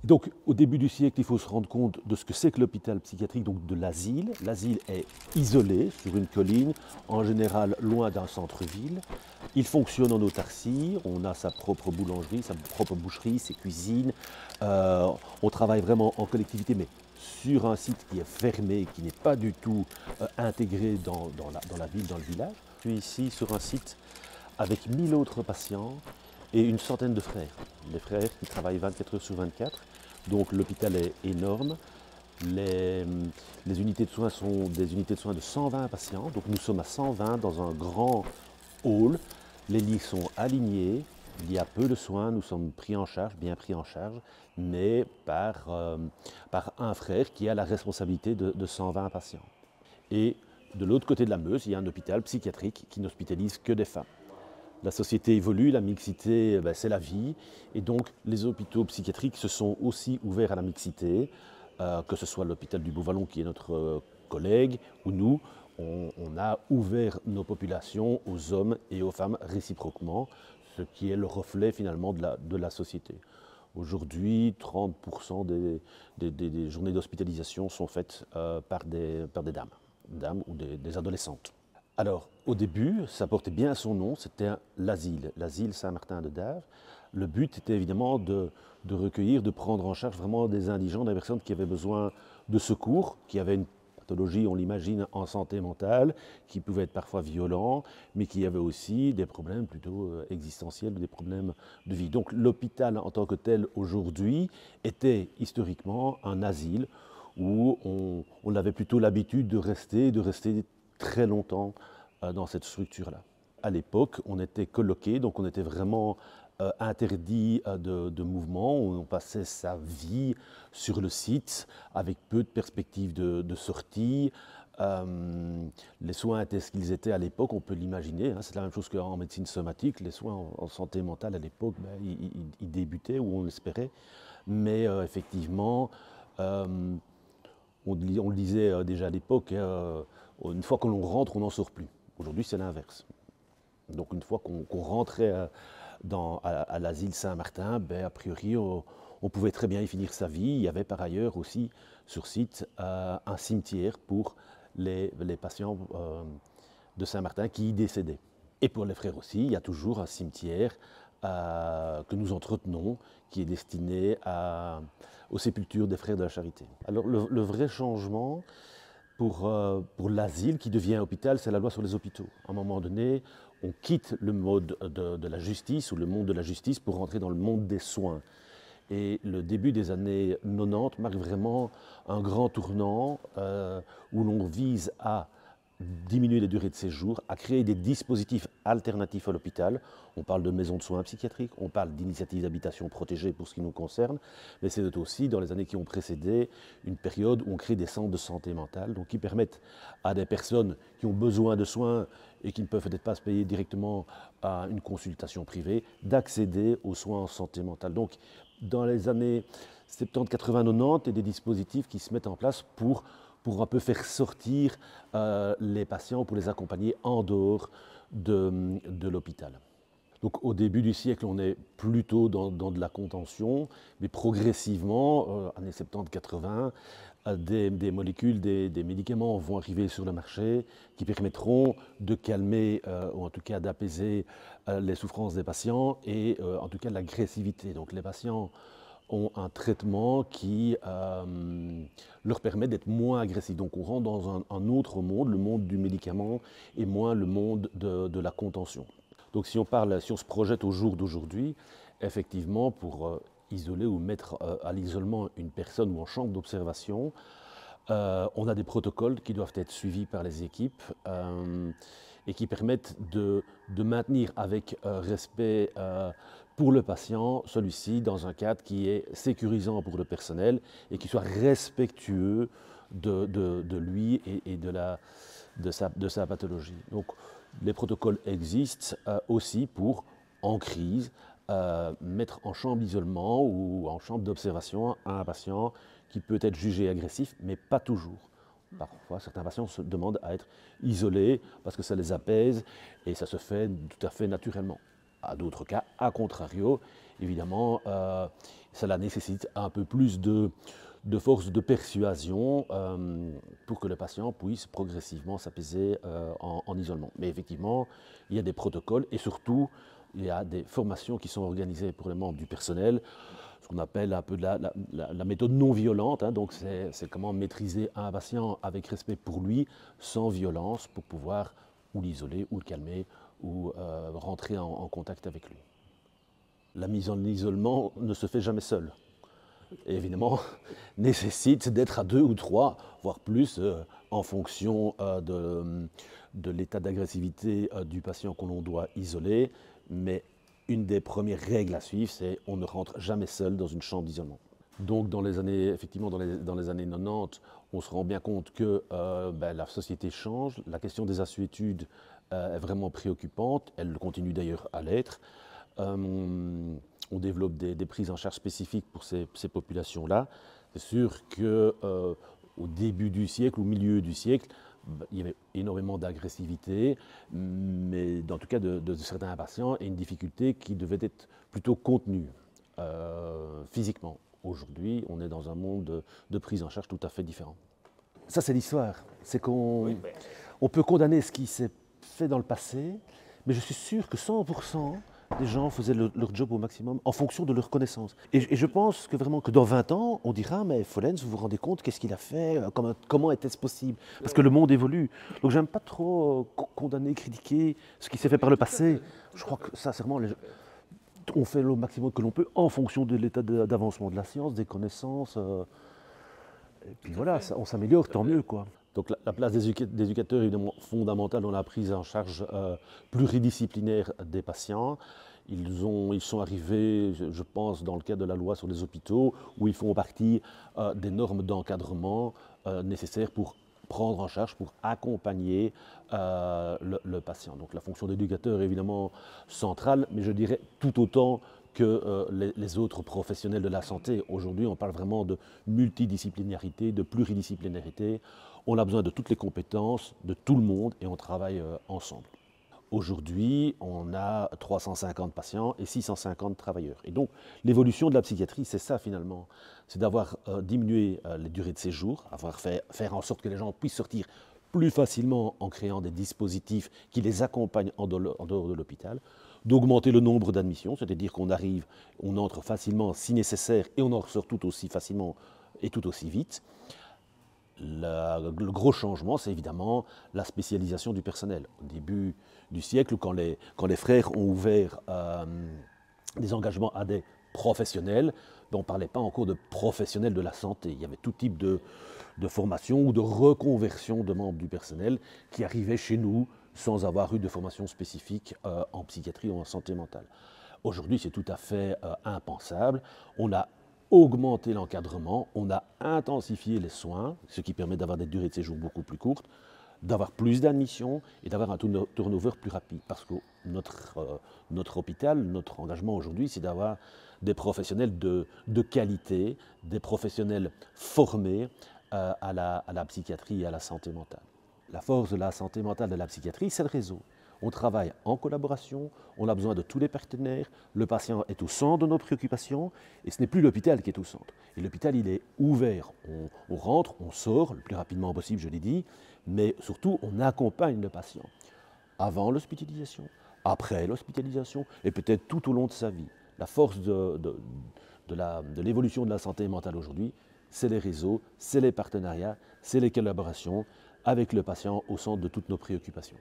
Donc, au début du siècle, il faut se rendre compte de ce que c'est que l'hôpital psychiatrique, donc de l'asile. L'asile est isolé sur une colline, en général loin d'un centre-ville. Il fonctionne en autarcie, on a sa propre boulangerie, sa propre boucherie, ses cuisines. On travaille vraiment en collectivité, mais sur un site qui est fermé, qui n'est pas du tout intégré dans la ville, dans le village. Je suis ici sur un site avec 1000 autres patients et une centaine de frères. Les frères qui travaillent 24 heures sur 24. Donc l'hôpital est énorme. Les unités de soins sont des unités de soins de 120 patients. Donc nous sommes à 120 dans un grand hall. Les lits sont alignés. Il y a peu de soins. Nous sommes pris en charge, bien pris en charge, mais par un frère qui a la responsabilité de 120 patients. Et de l'autre côté de la Meuse, il y a un hôpital psychiatrique qui n'hospitalise que des femmes. La société évolue, la mixité, c'est la vie. Et donc, les hôpitaux psychiatriques se sont aussi ouverts à la mixité, que ce soit l'hôpital du Beau-Vallon, qui est notre collègue, ou nous, on a ouvert nos populations aux hommes et aux femmes réciproquement, ce qui est le reflet finalement de la société. Aujourd'hui, 30% des journées d'hospitalisation sont faites par des dames ou des adolescentes. Alors, au début, ça portait bien son nom, c'était l'asile Saint-Martin-de-Dave. Le but était évidemment de recueillir, de prendre en charge vraiment des indigents, des personnes qui avaient besoin de secours, qui avaient une pathologie, on l'imagine, en santé mentale, qui pouvait être parfois violent, mais qui avaient aussi des problèmes plutôt existentiels, des problèmes de vie. Donc l'hôpital en tant que tel aujourd'hui était historiquement un asile où on avait plutôt l'habitude de rester très longtemps dans cette structure-là. À l'époque, on était coloqué, donc on était vraiment interdit de mouvement. On passait sa vie sur le site avec peu de perspectives de sortie. Les soins étaient ce qu'ils étaient à l'époque, on peut l'imaginer. Hein, c'est la même chose qu'en médecine somatique. Les soins en santé mentale à l'époque, ils débutaient ou on l'espérait. Mais effectivement, on le disait déjà à l'époque, une fois que l'on rentre, on n'en sort plus. Aujourd'hui, c'est l'inverse. Donc une fois qu'on rentrait à l'asile Saint-Martin, a priori, on pouvait très bien y finir sa vie. Il y avait par ailleurs aussi sur site un cimetière pour les patients de Saint-Martin qui y décédaient. Et pour les frères aussi, il y a toujours un cimetière que nous entretenons, qui est destiné aux sépultures des frères de la Charité. Alors le vrai changement pour l'asile qui devient hôpital, c'est la loi sur les hôpitaux. À un moment donné, on quitte le mode de la justice ou le monde de la justice pour rentrer dans le monde des soins. Et le début des années 90 marque vraiment un grand tournant où l'on vise à diminuer les durées de séjour, à créer des dispositifs alternatifs à l'hôpital. On parle de maisons de soins psychiatriques, on parle d'initiatives d'habitation protégée pour ce qui nous concerne, mais c'est aussi, dans les années qui ont précédé, une période où on crée des centres de santé mentale, donc qui permettent à des personnes qui ont besoin de soins et qui ne peuvent peut-être pas se payer directement à une consultation privée, d'accéder aux soins en santé mentale. Donc, dans les années 70, 80, 90, il y a des dispositifs qui se mettent en place pour un peu faire sortir les patients, pour les accompagner en dehors de l'hôpital. Donc au début du siècle, on est plutôt dans de la contention, mais progressivement, années 70-80, des molécules, des médicaments vont arriver sur le marché qui permettront de calmer, ou en tout cas d'apaiser les souffrances des patients et en tout cas l'agressivité. Donc les patients ont un traitement qui leur permet d'être moins agressifs. Donc on rentre dans un autre monde, le monde du médicament et moins le monde de la contention. Donc si on se projette au jour d'aujourd'hui, effectivement pour isoler ou mettre à l'isolement une personne ou en chambre d'observation, on a des protocoles qui doivent être suivis par les équipes et qui permettent de maintenir avec respect pour le patient, celui-ci dans un cadre qui est sécurisant pour le personnel et qui soit respectueux de lui et de sa pathologie. Donc les protocoles existent aussi pour, en crise, mettre en chambre d'isolement ou en chambre d'observation un patient qui peut être jugé agressif, mais pas toujours. Parfois, certains patients se demandent à être isolés parce que ça les apaise et ça se fait tout à fait naturellement. À d'autres cas, à contrario, évidemment, cela nécessite un peu plus de force de persuasion pour que le patient puisse progressivement s'apaiser en isolement. Mais effectivement, il y a des protocoles et surtout, il y a des formations qui sont organisées pour les membres du personnel, ce qu'on appelle un peu la méthode non violente. Hein, donc c'est comment maîtriser un patient avec respect pour lui, sans violence, pour pouvoir ou l'isoler, ou le calmer, ou rentrer en contact avec lui. La mise en isolement ne se fait jamais seule. Et évidemment, nécessite d'être à 2 ou 3, voire plus, en fonction de l'état d'agressivité du patient que l'on doit isoler. Mais une des premières règles à suivre, c'est on ne rentre jamais seul dans une chambre d'isolement. Donc dans les années, effectivement, dans les années 90, on se rend bien compte que la société change, la question des assuétudes est vraiment préoccupante, elle continue d'ailleurs à l'être. On développe des prises en charge spécifiques pour ces populations-là. C'est sûr qu'au début du siècle, au milieu du siècle, il y avait énormément d'agressivité, mais en tout cas de certains patients, et une difficulté qui devait être plutôt contenue physiquement. Aujourd'hui, on est dans un monde de prise en charge tout à fait différent. Ça, c'est l'histoire. C'est qu'on peut condamner ce qui s'est fait dans le passé, mais je suis sûr que 100% des gens faisaient leur job au maximum en fonction de leurs connaissances. Et je pense que vraiment que dans 20 ans, on dira « mais Follens, vous vous rendez compte, qu'est-ce qu'il a fait, comment était-ce possible ?» Parce que le monde évolue. Donc j'aime pas trop condamner, critiquer ce qui s'est fait par le passé. Je crois que sincèrement, on fait le maximum que l'on peut en fonction de l'état d'avancement de la science, des connaissances. Et puis voilà, on s'améliore, tant mieux, quoi. Donc la place des éducateurs est évidemment fondamentale dans la prise en charge pluridisciplinaire des patients. Ils sont arrivés, je pense, dans le cadre de la loi sur les hôpitaux, où ils font partie des normes d'encadrement nécessaires pour prendre en charge, pour accompagner le patient. Donc la fonction d'éducateur est évidemment centrale, mais je dirais tout autant que les autres professionnels de la santé. Aujourd'hui, on parle vraiment de multidisciplinarité, de pluridisciplinarité. On a besoin de toutes les compétences, de tout le monde, et on travaille ensemble. Aujourd'hui, on a 350 patients et 650 travailleurs. Et donc, l'évolution de la psychiatrie, c'est ça finalement. C'est d'avoir diminué les durées de séjour, faire en sorte que les gens puissent sortir plus facilement en créant des dispositifs qui les accompagnent en dehors de l'hôpital, d'augmenter le nombre d'admissions, c'est-à-dire qu'on arrive, on entre facilement si nécessaire et on en ressort tout aussi facilement et tout aussi vite. Le gros changement, c'est évidemment la spécialisation du personnel. Au début du siècle, quand les frères ont ouvert des engagements à des professionnels, on ne parlait pas encore de professionnels de la santé. Il y avait tout type de formation ou de reconversion de membres du personnel qui arrivaient chez nous sans avoir eu de formation spécifique en psychiatrie ou en santé mentale. Aujourd'hui, c'est tout à fait impensable. On a augmenté l'encadrement, on a intensifié les soins, ce qui permet d'avoir des durées de séjour beaucoup plus courtes, d'avoir plus d'admissions et d'avoir un turnover plus rapide. Parce que notre hôpital, notre engagement aujourd'hui, c'est d'avoir des professionnels de qualité, des professionnels formés à la psychiatrie et à la santé mentale. La force de la santé mentale et de la psychiatrie, c'est le réseau. On travaille en collaboration, on a besoin de tous les partenaires, le patient est au centre de nos préoccupations et ce n'est plus l'hôpital qui est au centre. Et l'hôpital, il est ouvert, on rentre, on sort le plus rapidement possible, je l'ai dit, mais surtout on accompagne le patient avant l'hospitalisation, après l'hospitalisation et peut-être tout au long de sa vie. La force de l'évolution de la santé mentale aujourd'hui, c'est les réseaux, c'est les partenariats, c'est les collaborations avec le patient au centre de toutes nos préoccupations.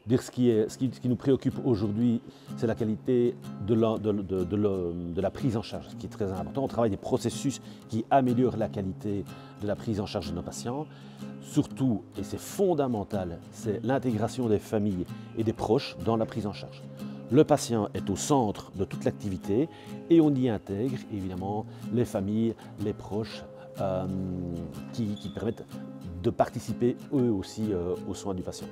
Ce qui nous préoccupe aujourd'hui, c'est la qualité de la prise en charge, ce qui est très important. On travaille des processus qui améliorent la qualité de la prise en charge de nos patients. Surtout, et c'est fondamental, c'est l'intégration des familles et des proches dans la prise en charge. Le patient est au centre de toute l'activité et on y intègre évidemment les familles, les proches qui permettent de participer eux aussi aux soins du patient.